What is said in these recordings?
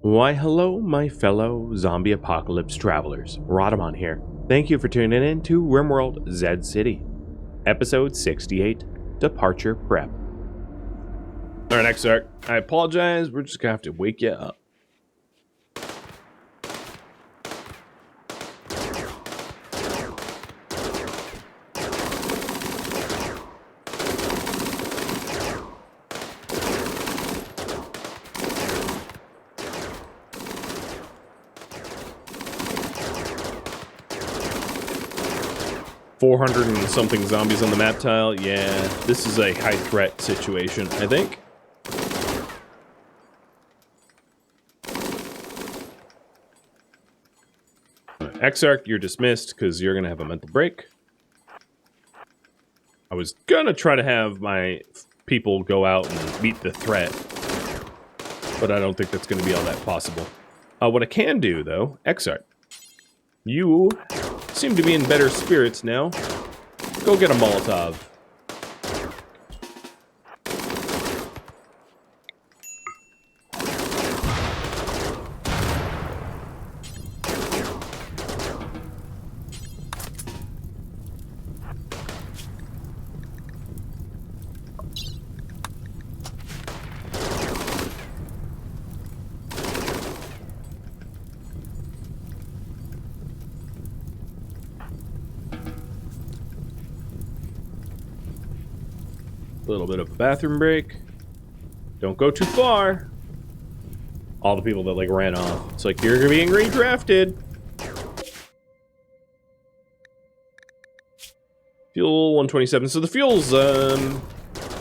Why hello my fellow zombie apocalypse travelers, Rhadamant here. Thank you for tuning in to RimWorld Zed City, episode 68, Departure Prep. Alright, Exarch, I apologize, we're just gonna have to wake you up. 400 and something zombies on the map tile. Yeah, this is a high threat situation, I think. Exarch, you're dismissed because you're going to have a mental break. I was going to try to have my people go out and meet the threat, but I don't think that's going to be all that possible. What I can do, though, Exarch, you seem to be in better spirits now. Go get a Molotov. A little bit of a bathroom break. Don't go too far. All the people that like ran off. It's like you're being redrafted. Fuel 127. So the fuel's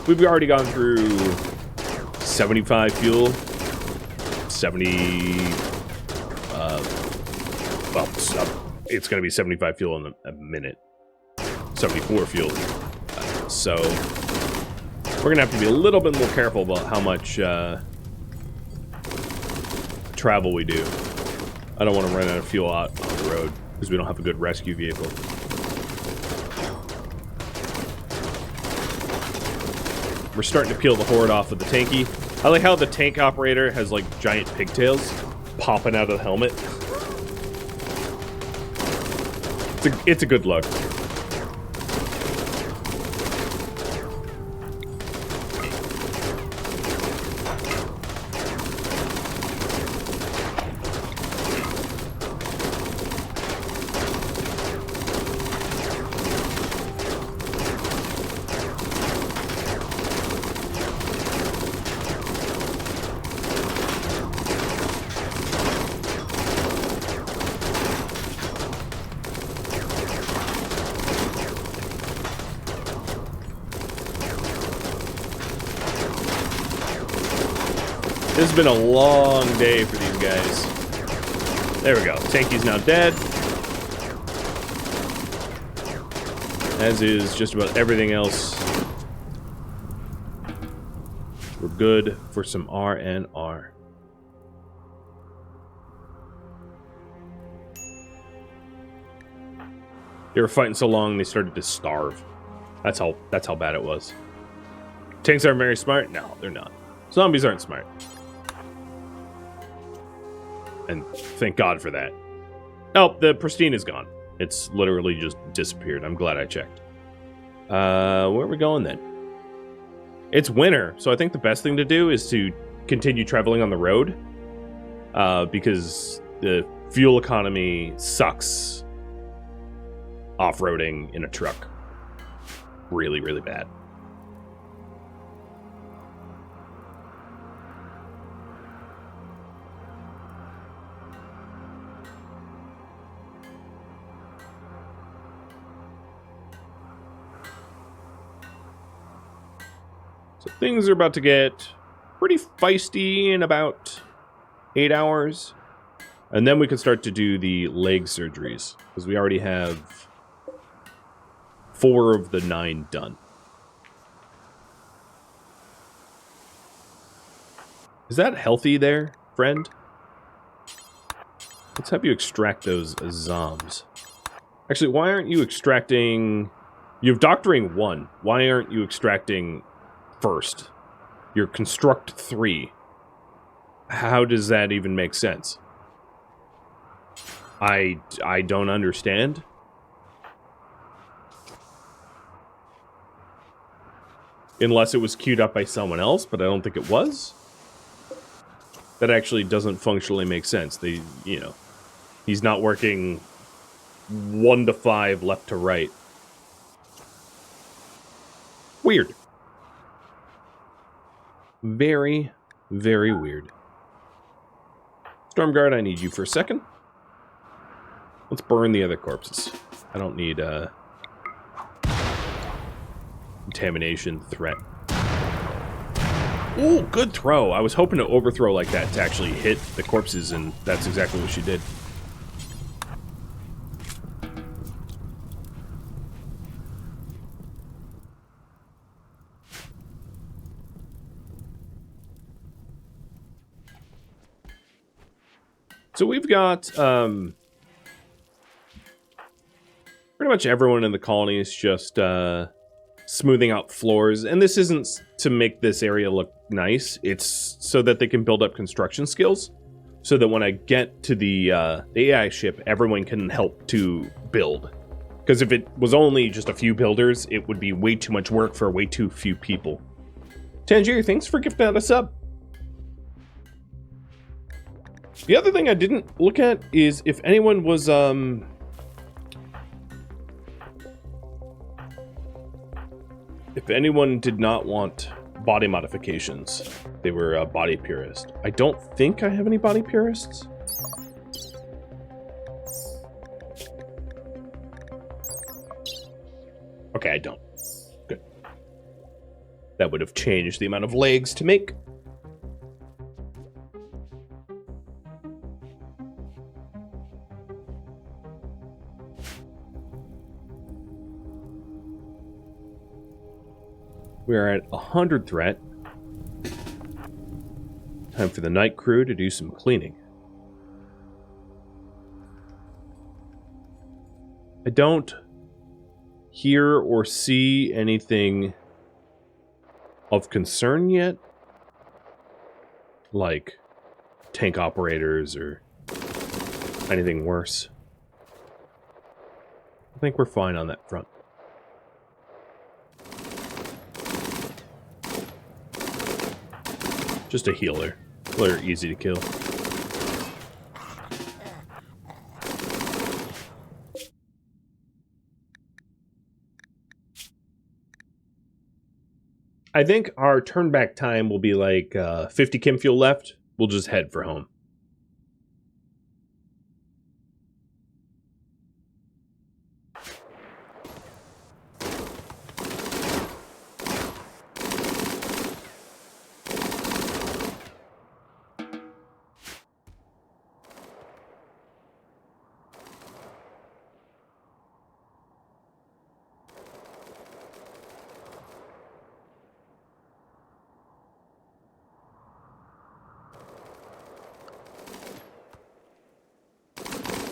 we've already gone through 75 fuel. 70 well, it's gonna be 75 fuel in a minute. 74 fuel. So we're gonna have to be a little bit more careful about how much travel we do. I don't want to run out of fuel out on the road because we don't have a good rescue vehicle. We're starting to peel the horde off of the tanky. I like how the tank operator has like giant pigtails popping out of the helmet. It's a good look. This has been a long day for these guys. There we go. Tanky's now dead. As is just about everything else. We're good for some R&R. They were fighting so long they started to starve. That's how bad it was. Tanks aren't very smart? No, they're not. Zombies aren't smart. And thank God for that. Oh, the pristine is gone. It's literally just disappeared. I'm glad I checked. Where are we going then? It's winter, so I think the best thing to do is to continue traveling on the road. Because the fuel economy sucks off-roading in a truck. Really, really bad. So things are about to get pretty feisty in about 8 hours. And then we can start to do the leg surgeries. Because we already have 4 of the 9 done. Is that healthy there, friend? Let's have you extract those zombs. Actually, why aren't you extracting... You have doctoring 1. Why aren't you extracting... first? Your construct 3. How does that even make sense? I don't understand. Unless it was queued up by someone else, but I don't think it was. That actually doesn't functionally make sense. He's not working 1 to 5 left to right. Weird. Very, very weird. Stormguard, I need you for a second. Let's burn the other corpses. I don't need contamination threat. Ooh, good throw. I was hoping to overthrow like that to actually hit the corpses, and that's exactly what she did. So we've got pretty much everyone in the colony is just smoothing out floors, and this isn't to make this area look nice. It's so that they can build up construction skills, so that when I get to the AI ship, everyone can help to build. Because if it was only just a few builders, it would be way too much work for way too few people. Tangier, thanks for gifting out a sub. The other thing I didn't look at is if anyone was, if anyone did not want body modifications, they were a body purist. I don't think I have any body purists. Okay, I don't. Good. That would have changed the amount of legs to make. We are at 100 threat. Time for the night crew to do some cleaning. I don't hear or see anything of concern yet. Like tank operators or anything worse. I think we're fine on that front. Just a healer. They're easy to kill. I think our turn back time will be like 50 chem fuel left. We'll just head for home.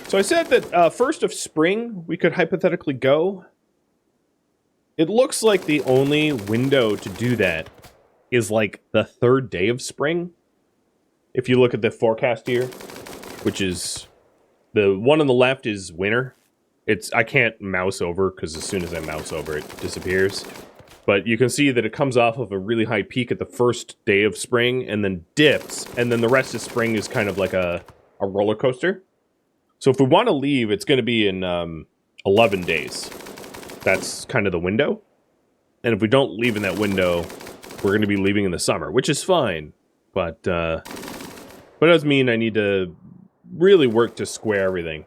So I said that first of spring we could hypothetically go. It looks like the only window to do that is like the 3rd day of spring. If you look at the forecast here, which is the one on the left is winter. I can't mouse over because as soon as I mouse over it disappears. But you can see that it comes off of a really high peak at the 1st day of spring and then dips, and then the rest of spring is kind of like a roller coaster. So if we want to leave, it's going to be in 11 days. That's kind of the window. And if we don't leave in that window, we're going to be leaving in the summer, which is fine. But it does mean I need to really work to square everything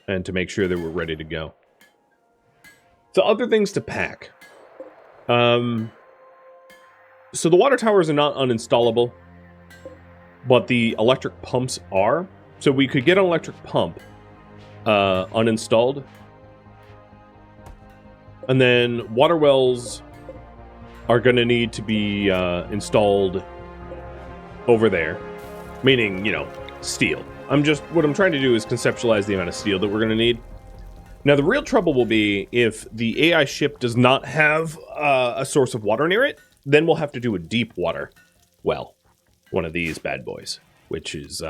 and to make sure that we're ready to go. So other things to pack. So the water towers are not uninstallable, but the electric pumps are. So we could get an electric pump uninstalled. And then water wells are going to need to be installed over there. Meaning, you know, steel. What I'm trying to do is conceptualize the amount of steel that we're going to need. Now, the real trouble will be if the AI ship does not have a source of water near it, then we'll have to do a deep water well. One of these bad boys. which is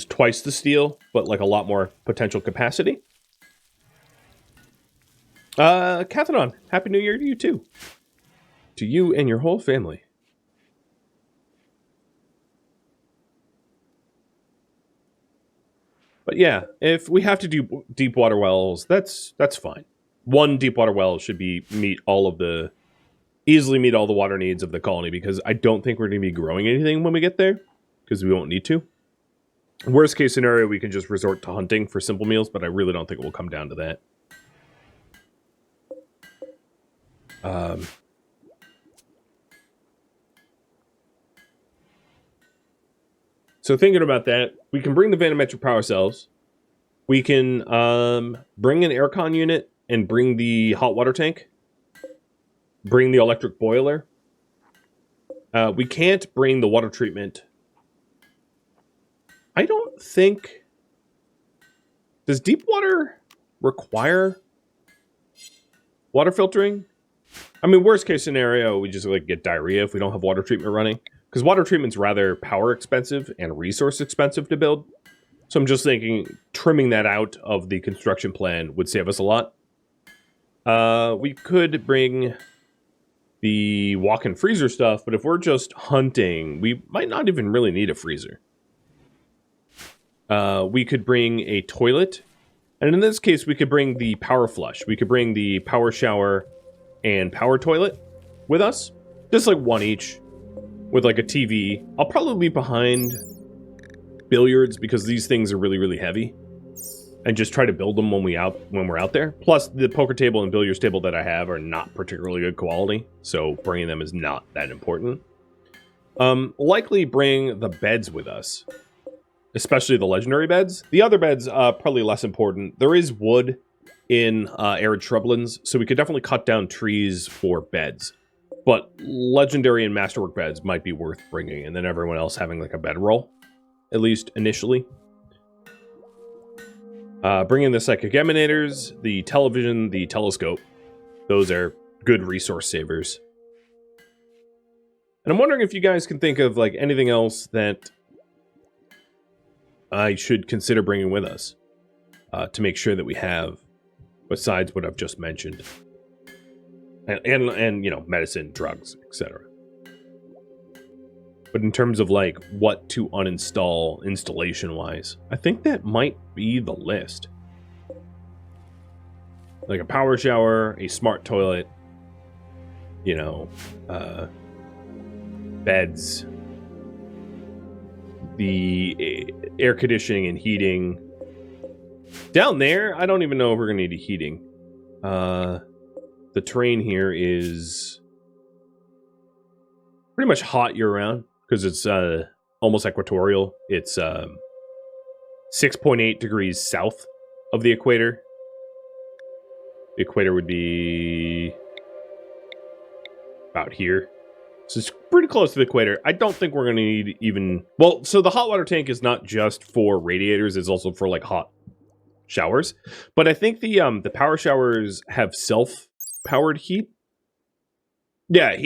twice the steel, but like a lot more potential capacity. Cathodon, Happy New Year to you too. To you and your whole family. But yeah, if we have to do deep water wells, that's fine. One deep water well should easily meet all the water needs of the colony, because I don't think we're going to be growing anything when we get there, because we won't need to. Worst case scenario, we can just resort to hunting for simple meals, but I really don't think it will come down to that. So thinking about that, we can bring the vanometric power cells. We can bring an aircon unit and bring the hot water tank. Bring the electric boiler. We can't bring the water treatment. I don't think... Does deep water require water filtering? I mean, worst case scenario, we just like get diarrhea if we don't have water treatment running. Because water treatment's rather power expensive and resource expensive to build. So I'm just thinking trimming that out of the construction plan would save us a lot. We could bring the walk-in freezer stuff, but if we're just hunting, we might not even really need a freezer. We could bring a toilet. And in this case, we could bring the power flush. We could bring the power shower and power toilet with us. Just like one each. With like a TV. I'll probably be behind billiards because these things are really, really heavy. And just try to build them when we're out there. Plus, the poker table and billiards table that I have are not particularly good quality. So bringing them is not that important. Likely bring the beds with us. Especially the legendary beds. The other beds, probably less important. There is wood in arid shrublands, so we could definitely cut down trees for beds. But legendary and masterwork beds might be worth bringing, and then everyone else having like a bedroll, at least initially. Bring in the psychic emanators, the television, the telescope. Those are good resource savers. And I'm wondering if you guys can think of like anything else that I should consider bringing with us to make sure that we have, besides what I've just mentioned. And you know, medicine, drugs, etc. But in terms of like what to uninstall installation-wise, I think that might be the list. Like a power shower, a smart toilet, you know, beds, the air conditioning and heating. Down there, I don't even know if we're going to need heating. The terrain here is pretty much hot year-round because it's almost equatorial. It's 6.8 degrees south of the equator. The equator would be about here. So it's pretty close to the equator. I don't think we're going to need even... Well, so the hot water tank is not just for radiators. It's also for, like, hot showers. But I think the power showers have self-powered heat. Yeah,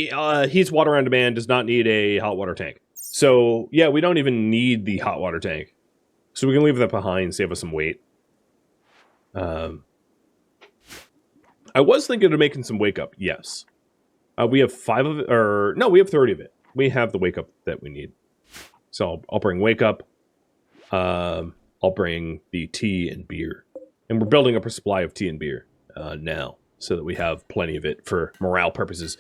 heats water on demand, does not need a hot water tank. So, yeah, we don't even need the hot water tank. So we can leave that behind, save us some weight. I was thinking of making some wake-up, yes. We have 5 of it, or no, we have 30 of it. We have the wake-up that we need. So I'll bring wake-up. I'll bring the tea and beer. And we're building up a supply of tea and beer now, so that we have plenty of it for morale purposes.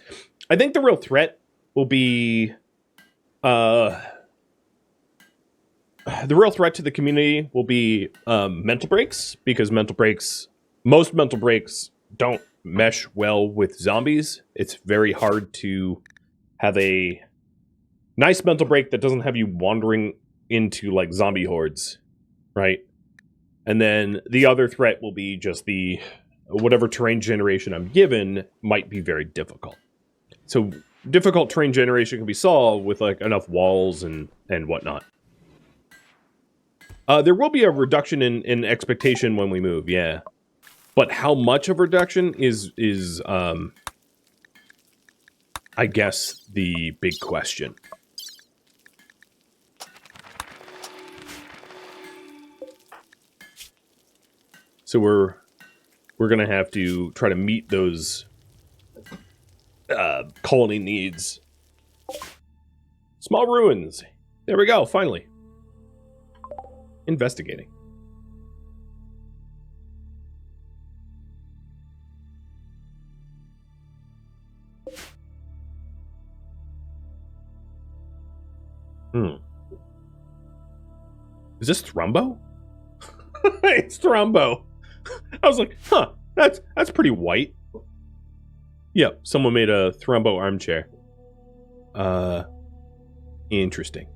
I think the real threat will be... the real threat to the community will be mental breaks, because most mental breaks don't mesh well with zombies. It's very hard to have a nice mental break that doesn't have you wandering into like zombie hordes, right? And then the other threat will be just the whatever terrain generation I'm given might be very difficult. So difficult terrain generation can be solved with like enough walls and whatnot. There will be a reduction in expectation when we move, yeah. But how much of a reduction is I guess, the big question. So we're gonna have to try to meet those colony needs. Small ruins. There we go, finally. Investigating. Is this Thrumbo? It's Thrumbo. I was like, huh, that's pretty white. Yep, someone made a Thrumbo armchair. Interesting.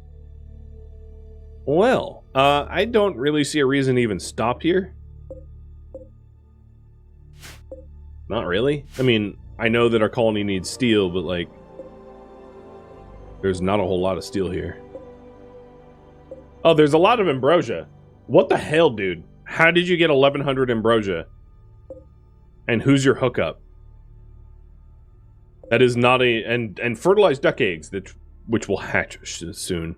Well, I don't really see a reason to even stop here. Not really. I mean, I know that our colony needs steel, but like, there's not a whole lot of steel here. Oh, there's a lot of ambrosia. What the hell, dude? How did you get 1100 ambrosia? And who's your hookup? That is not a... And fertilized duck eggs, which will hatch soon.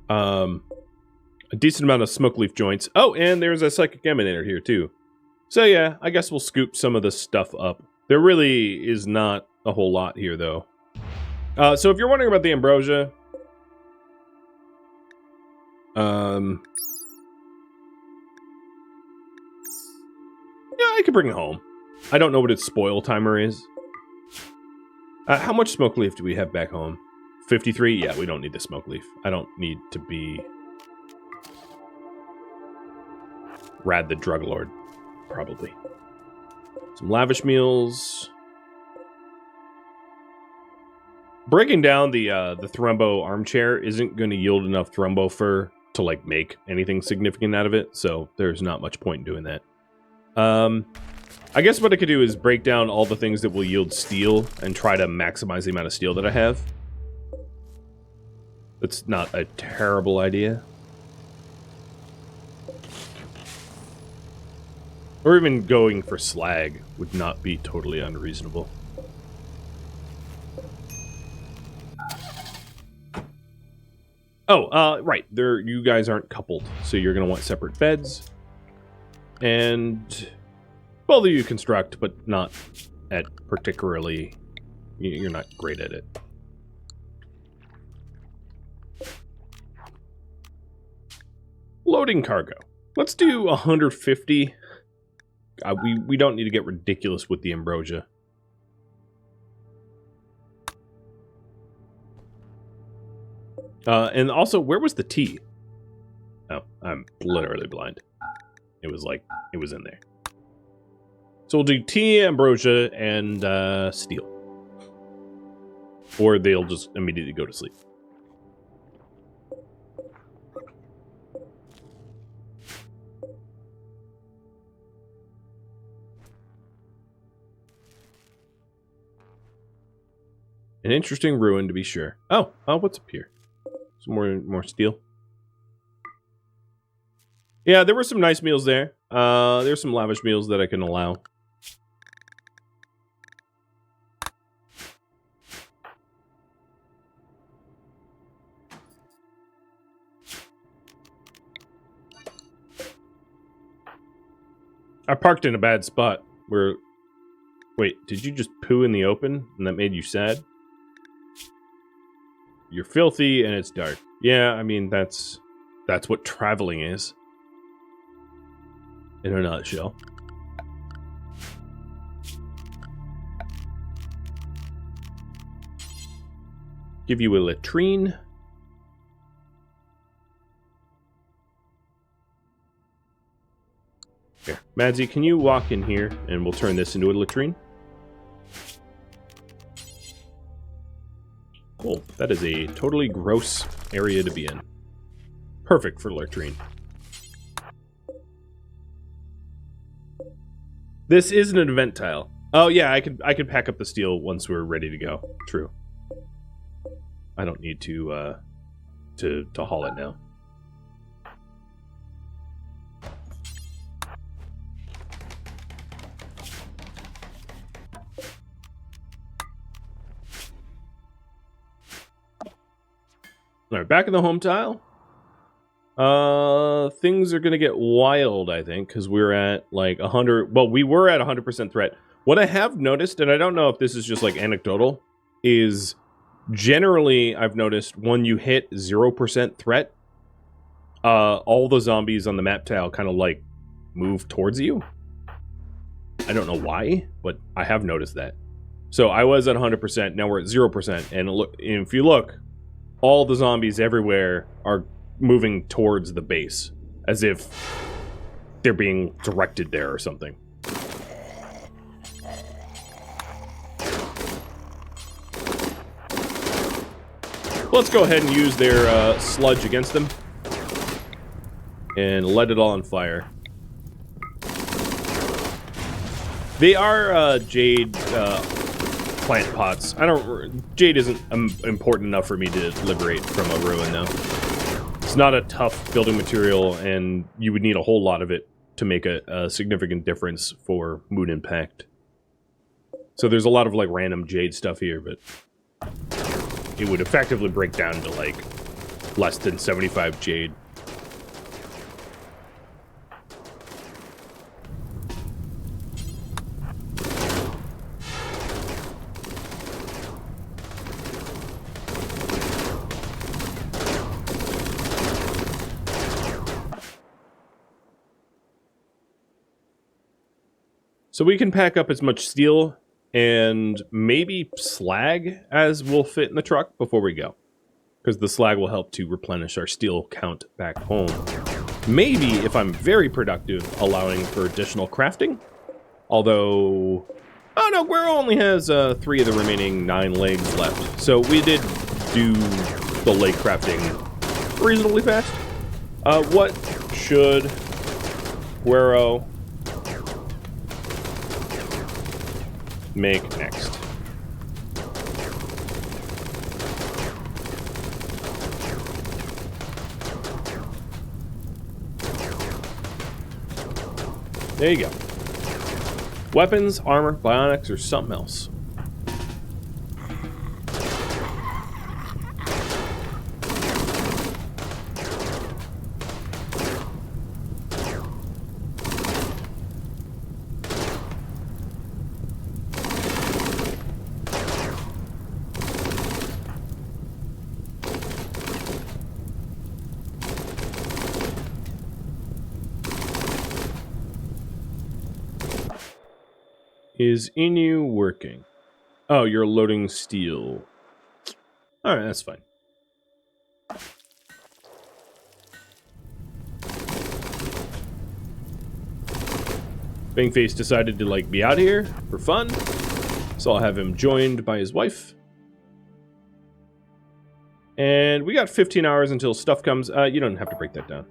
A decent amount of smoke leaf joints. Oh, and there's a psychic emanator here, too. So yeah, I guess we'll scoop some of this stuff up. There really is not a whole lot here, though. So if you're wondering about the ambrosia... Yeah, I could bring it home. I don't know what its spoil timer is. How much smoke leaf do we have back home? 53? Yeah, we don't need the smoke leaf. I don't need to be... Rad the Drug Lord. Probably. Some lavish meals. Breaking down the Thrumbo armchair isn't going to yield enough Thrumbo fur to, like, make anything significant out of it, so there's not much point in doing that. I guess what I could do is break down all the things that will yield steel and try to maximize the amount of steel that I have. That's not a terrible idea. Or even going for slag would not be totally unreasonable. Oh, right. You guys aren't coupled, so you're going to want separate beds. And both of you construct, but not at particularly... You're not great at it. Loading cargo. Let's do 150. We don't need to get ridiculous with the ambrosia. And also, where was the tea? Oh, I'm literally blind. It was in there. So we'll do tea, ambrosia, and steel. Or they'll just immediately go to sleep. An interesting ruin, to be sure. Oh, what's up here? Some more steel. Yeah, there were some nice meals there. There's some lavish meals that I can allow. I parked in a bad spot where... Wait, did you just poo in the open and that made you sad? You're filthy and it's dark. Yeah, I mean, that's what traveling is. In a nutshell. Give you a latrine. Here, Madsy, can you walk in here and we'll turn this into a latrine? Cool. That is a totally gross area to be in. Perfect for latrine. This is an event tile. Oh yeah, I could pack up the steel once we're ready to go. True. I don't need to haul it now. All right, back in the home tile. Things are gonna get wild, I think, because we're at like 100. Well, we were at 100% threat. What I have noticed, and I don't know if this is just like anecdotal, is generally I've noticed when you hit 0% threat, all the zombies on the map tile kind of like move towards you. I don't know why, but I have noticed that. So I was at 100%, now we're at 0%, and look, if you look, all the zombies everywhere are moving towards the base, as if they're being directed there or something. Let's go ahead and use their sludge against them. And let it all on fire. They are jade plant pots. Jade isn't important enough for me to liberate from a ruin, though. It's not a tough building material, and you would need a whole lot of it to make a significant difference for moon impact. So there's a lot of like random jade stuff here, but it would effectively break down to like less than 75 jade. So we can pack up as much steel and maybe slag as will fit in the truck before we go. Because the slag will help to replenish our steel count back home. Maybe, if I'm very productive, allowing for additional crafting. Although... Oh no, Guero only has 3 of the remaining 9 legs left. So we did do the leg crafting reasonably fast. What should Guero make next? There you go. Weapons, armor, bionics, or something else. Is Inu working? Oh, you're loading steel. Alright, that's fine. Bangface decided to like be out here for fun, so I'll have him joined by his wife. And we got 15 hours until stuff comes. You don't have to break that down.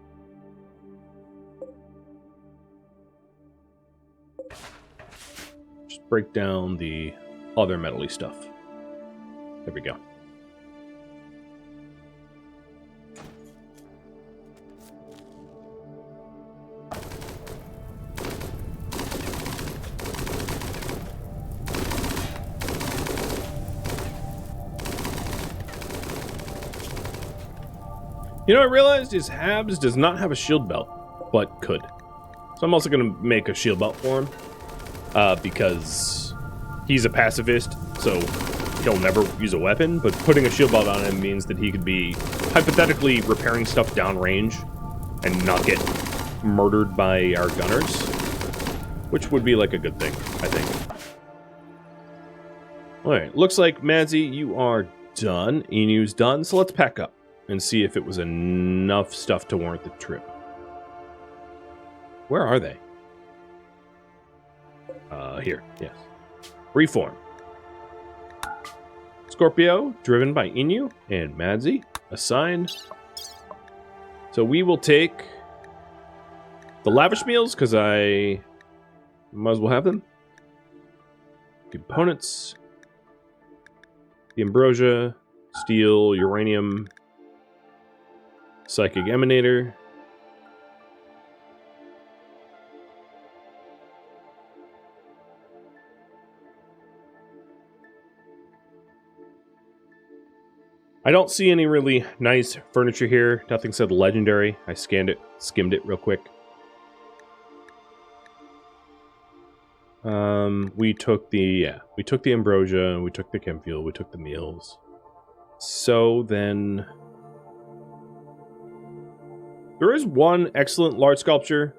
Just break down the other metally stuff. There we go. You know, I realized his Habs does not have a shield belt, but could. So I'm also going to make a shield belt for him, because he's a pacifist, so he'll never use a weapon, but putting a shield belt on him means that he could be hypothetically repairing stuff downrange and not get murdered by our gunners, which would be like a good thing, I think. Alright, looks like, Madzi, you are done. Inu's done, so let's pack up and see if it was enough stuff to warrant the trip. Where are they? Here, yes. Reform. Scorpio, driven by Inu and Madzi, assigned. So we will take the lavish meals, because I might as well have them. Components. The ambrosia, steel, uranium, psychic emanator. I don't see any really nice furniture here. Nothing said legendary. I skimmed it real quick. We took the ambrosia, we took the chem fuel, we took the meals. So then, there is one excellent large sculpture,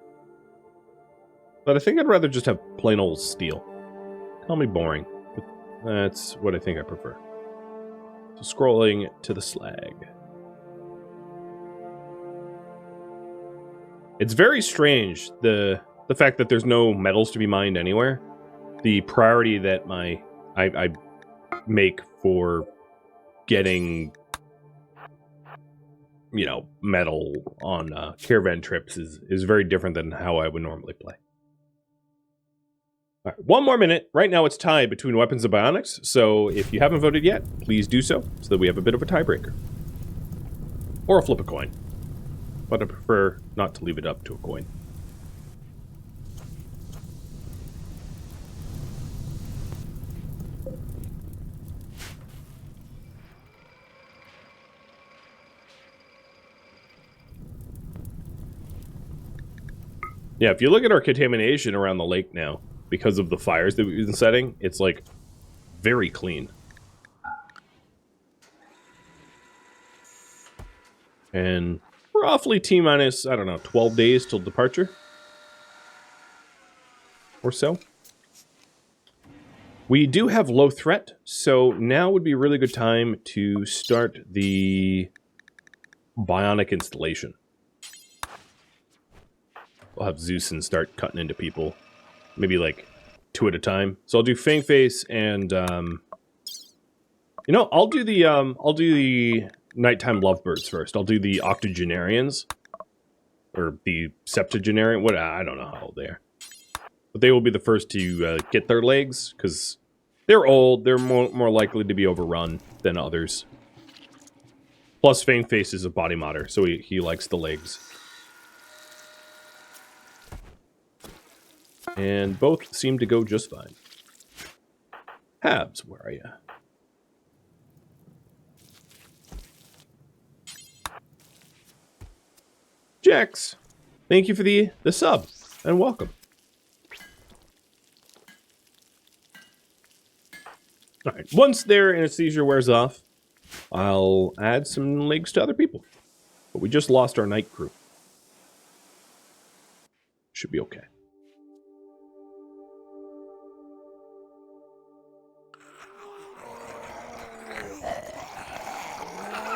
but I think I'd rather just have plain old steel. Call me boring, but that's what I think I prefer. So scrolling to the slag. It's very strange, the fact that there's no metals to be mined anywhere. The priority that I make for getting, you know, metal on caravan trips is very different than how I would normally play. All right, one more minute. Right now it's tied between weapons and bionics, so if you haven't voted yet, please do so that we have a bit of a tiebreaker. Or a flip a coin. But I prefer not to leave it up to a coin. Yeah, if you look at our contamination around the lake now, because of the fires that we've been setting, it's like very clean. And roughly T-minus, I don't know, 12 days till departure. Or so. We do have low threat, so now would be a really good time to start the bionic installation. We'll have Zeus and start cutting into people. Maybe like 2 at a time. So I'll do Fang Face and you know, I'll do the nighttime lovebirds first. I'll do the octogenarians. Or the septuagenarian. What, I don't know how old they are. But they will be the first to get their legs, because they're old. They're more likely to be overrun than others. Plus, Fang Face is a body modder, so he likes the legs. And both seem to go just fine. Habs, where are you? Jax, thank you for the sub, and welcome. Alright, once their anesthesia wears off, I'll add some legs to other people. But we just lost our night crew. Should be okay.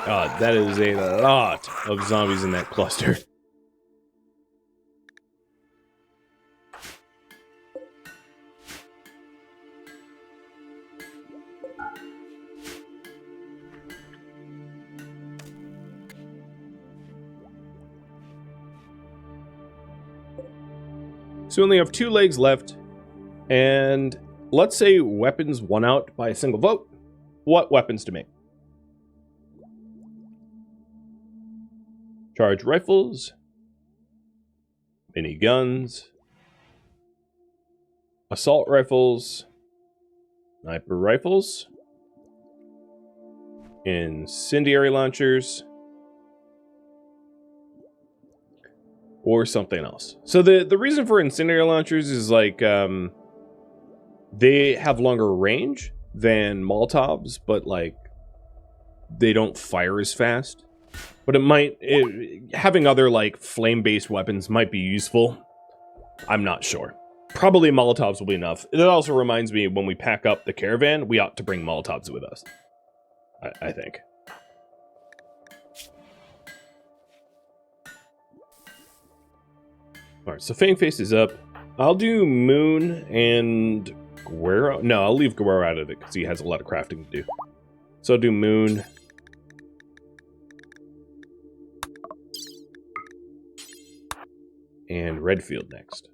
God, that is a lot of zombies in that cluster. So we only have 2 legs left, and let's say weapons won out by a single vote. What weapons to make? Charge rifles, mini guns, assault rifles, sniper rifles, incendiary launchers, or something else. So the reason for incendiary launchers is like they have longer range than Molotovs, but like they don't fire as fast. But having other like flame-based weapons might be useful. I'm not sure. Probably Molotovs will be enough. It also reminds me, when we pack up the caravan, we ought to bring Molotovs with us. I think. Alright, so Fang Face is up. I'll do Moon and Guerrero. No, I'll leave Guerrero out of it because he has a lot of crafting to do. So I'll do Moon. And Redfield next.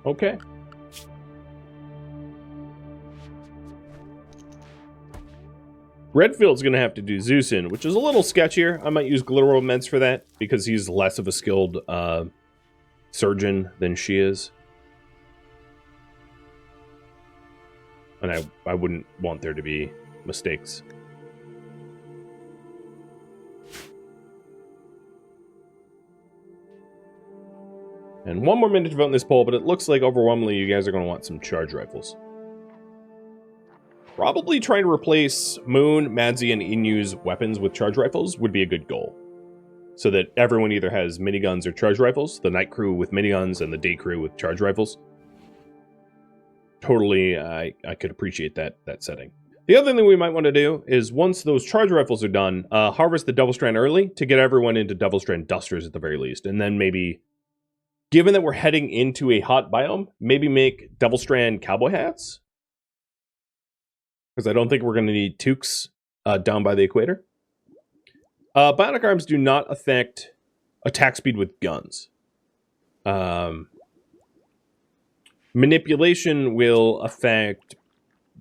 Okay. Redfield's going to have to do Zeusin, which is a little sketchier. I might use Glitter Immense for that, because he's less of a skilled surgeon than she is. And I wouldn't want there to be mistakes. And one more minute to vote in this poll, but it looks like overwhelmingly you guys are going to want some charge rifles. Probably trying to replace Moon, Madsy, and Inu's weapons with charge rifles would be a good goal. So that everyone either has miniguns or charge rifles, the night crew with miniguns and the day crew with charge rifles. Totally, I could appreciate that setting. The other thing we might want to do is, once those charge rifles are done, harvest the Devil Strand early to get everyone into Devil Strand dusters at the very least. And then maybe, given that we're heading into a hot biome, maybe make Devil Strand cowboy hats? Because I don't think we're going to need toques down by the equator. Bionic arms do not affect attack speed with guns. Manipulation will affect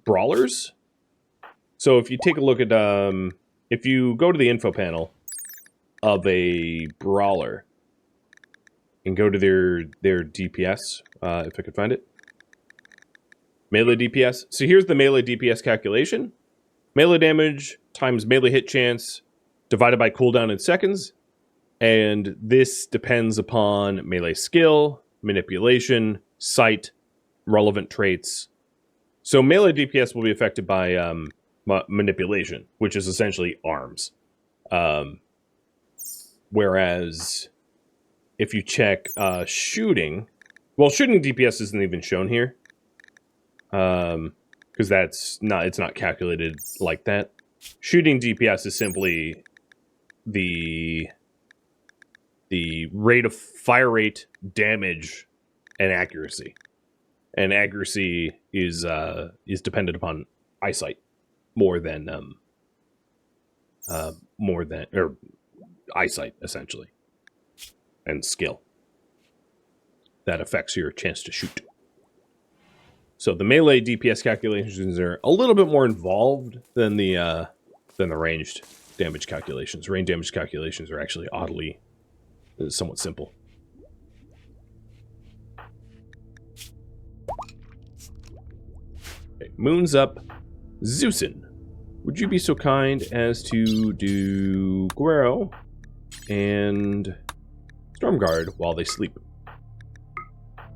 brawlers. So if you take a look at, if you go to the info panel of a brawler and go to their DPS, if I could find it. Melee DPS. So here's the melee DPS calculation. Melee damage times melee hit chance divided by cooldown in seconds. And this depends upon melee skill, manipulation, sight, relevant traits. So melee DPS will be affected by manipulation, which is essentially arms. Whereas if you check shooting, well, shooting DPS isn't even shown here. Because it's not calculated like that. Shooting DPS is simply the rate of fire rate, damage, and accuracy. And accuracy is dependent upon eyesight more than eyesight essentially, and skill. That affects your chance to shoot. So the melee DPS calculations are a little bit more involved than the ranged damage calculations. Range damage calculations are actually oddly somewhat simple. Okay, Moon's up. Zeusin, would you be so kind as to do Guero and Stormguard while they sleep?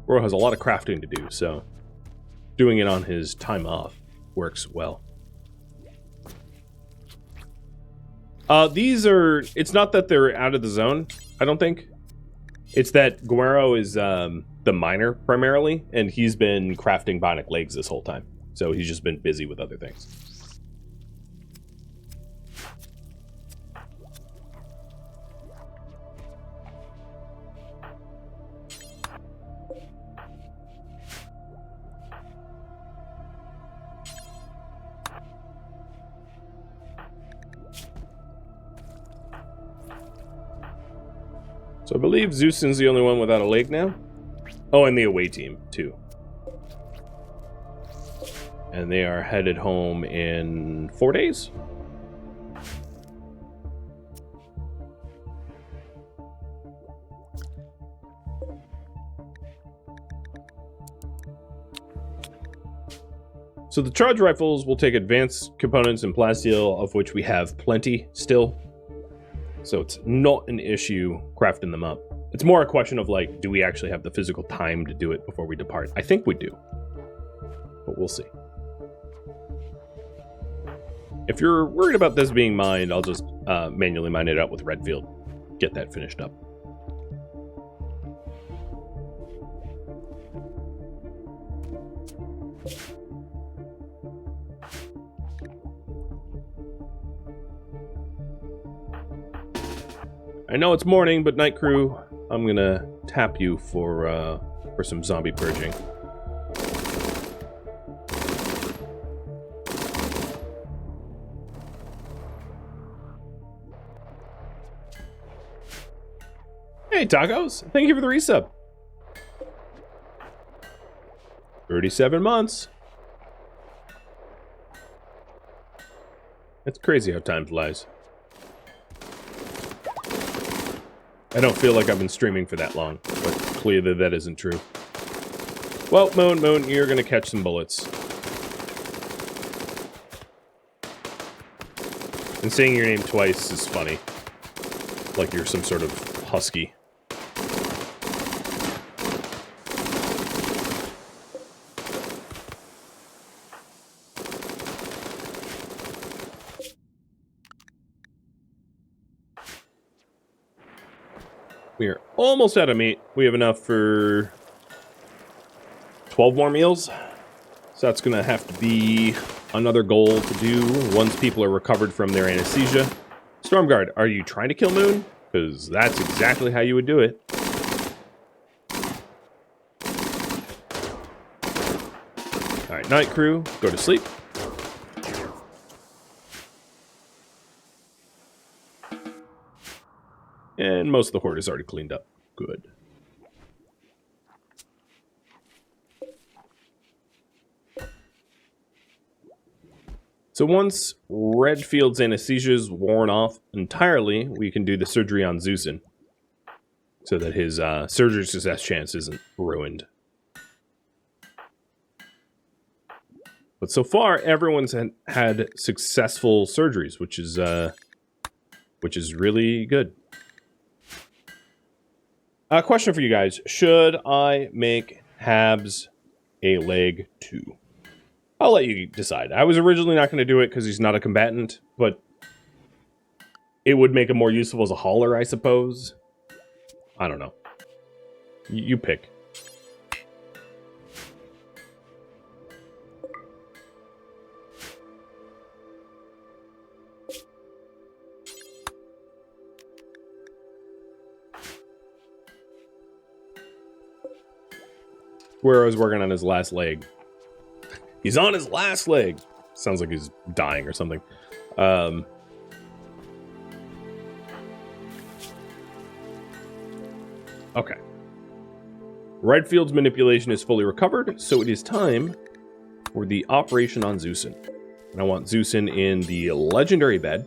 Guero has a lot of crafting to do, so doing it on his time off works well. It's not that they're out of the zone, I don't think. It's that Guero is the miner primarily, and he's been crafting bionic legs this whole time. So he's just been busy with other things. So I believe Zeusin's the only one without a leg now. Oh, and the away team, too. And they are headed home in 4 days. So the charge rifles will take advanced components and plasteel, of which we have plenty still. So it's not an issue crafting them up. It's more a question of, like, do we actually have the physical time to do it before we depart? I think we do. But we'll see. If you're worried about this being mined, I'll just manually mine it out with Redfield. Get that finished up. I know it's morning, but night crew, I'm gonna tap you for some zombie purging. Hey, Tacos! Thank you for the resub. 37 months. It's crazy how time flies. I don't feel like I've been streaming for that long, but clearly that isn't true. Well, Moon, you're gonna catch some bullets. And saying your name twice is funny. Like you're some sort of husky. We are almost out of meat. We have enough for 12 more meals. So that's going to have to be another goal to do once people are recovered from their anesthesia. Stormguard, are you trying to kill Moon? Because that's exactly how you would do it. Alright, night crew, go to sleep. And most of the horde is already cleaned up. Good. So once Redfield's anesthesia is worn off entirely, we can do the surgery on Zeusin. So that his surgery success chance isn't ruined. But so far, everyone's had successful surgeries, which is really good. Question for you guys. Should I make Habs a leg 2? I'll let you decide. I was originally not going to do it because he's not a combatant, but it would make him more useful as a hauler, I suppose. I don't know. You pick. Where I was working on his last leg. He's on his last leg. Sounds like he's dying or something. Okay. Redfield's manipulation is fully recovered, so it is time for the operation on Zeusin. And I want Zeusin in the legendary bed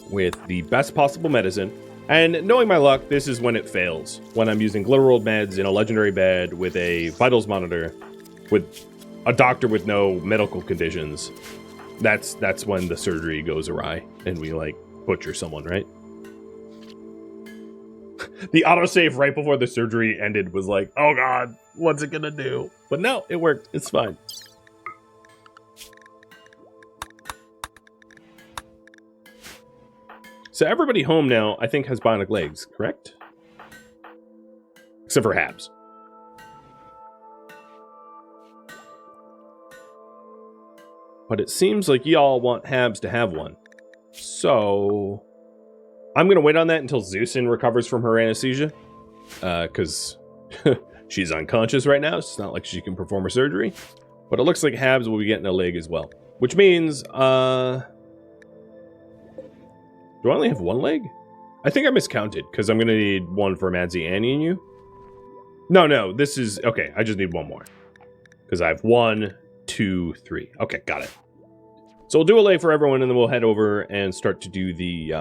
with the best possible medicine. And knowing my luck, this is when it fails. When I'm using Glitterworld meds in a legendary bed with a vitals monitor, with a doctor with no medical conditions. That's when the surgery goes awry and we, like, butcher someone, right? The autosave right before the surgery ended was like, oh god, what's it gonna do? But no, it worked. It's fine. So everybody home now, I think, has bionic legs, correct? Except for Habs. But it seems like y'all want Habs to have one. So I'm going to wait on that until Zeusin recovers from her anesthesia. Because she's unconscious right now. So it's not like she can perform her surgery. But it looks like Habs will be getting a leg as well. Which means, do I only have one leg? I think I miscounted, because I'm going to need one for Madsy, Annie, and you. No, this is... Okay, I just need one more. Because I have 1, 2, 3. Okay, got it. So we'll do a leg for everyone, and then we'll head over and start to do the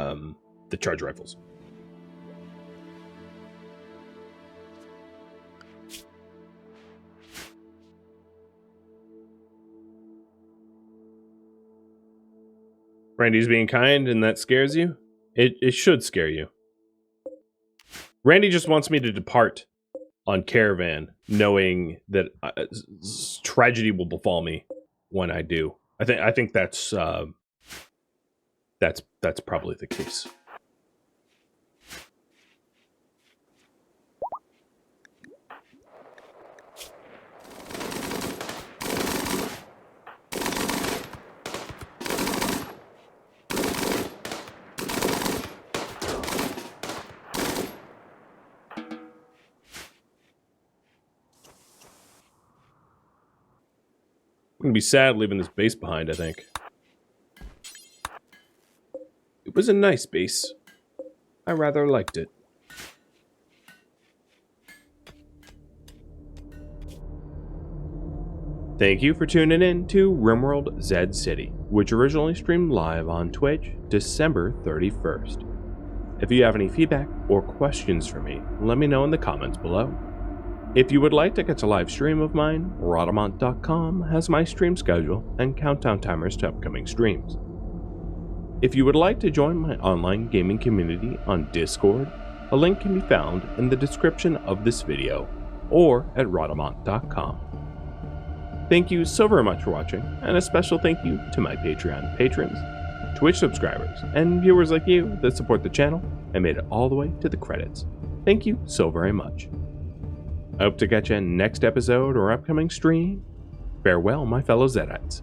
charge rifles. Randy's being kind, and that scares you? It should scare you. Randy just wants me to depart on Caravan, knowing that tragedy will befall me when I do. I think that's probably the case. I'm gonna be sad leaving this base behind, I think. It was a nice base. I rather liked it. Thank you for tuning in to RimWorld Zed City, which originally streamed live on Twitch December 31st. If you have any feedback or questions for me, let me know in the comments below. If you would like to catch a live stream of mine, Rhadamant.com has my stream schedule and countdown timers to upcoming streams. If you would like to join my online gaming community on Discord, a link can be found in the description of this video or at Rhadamant.com. Thank you so very much for watching, and a special thank you to my Patreon patrons, Twitch subscribers, and viewers like you that support the channel and made it all the way to the credits. Thank you so very much. I hope to catch you in next episode or upcoming stream. Farewell, my fellow Zedites.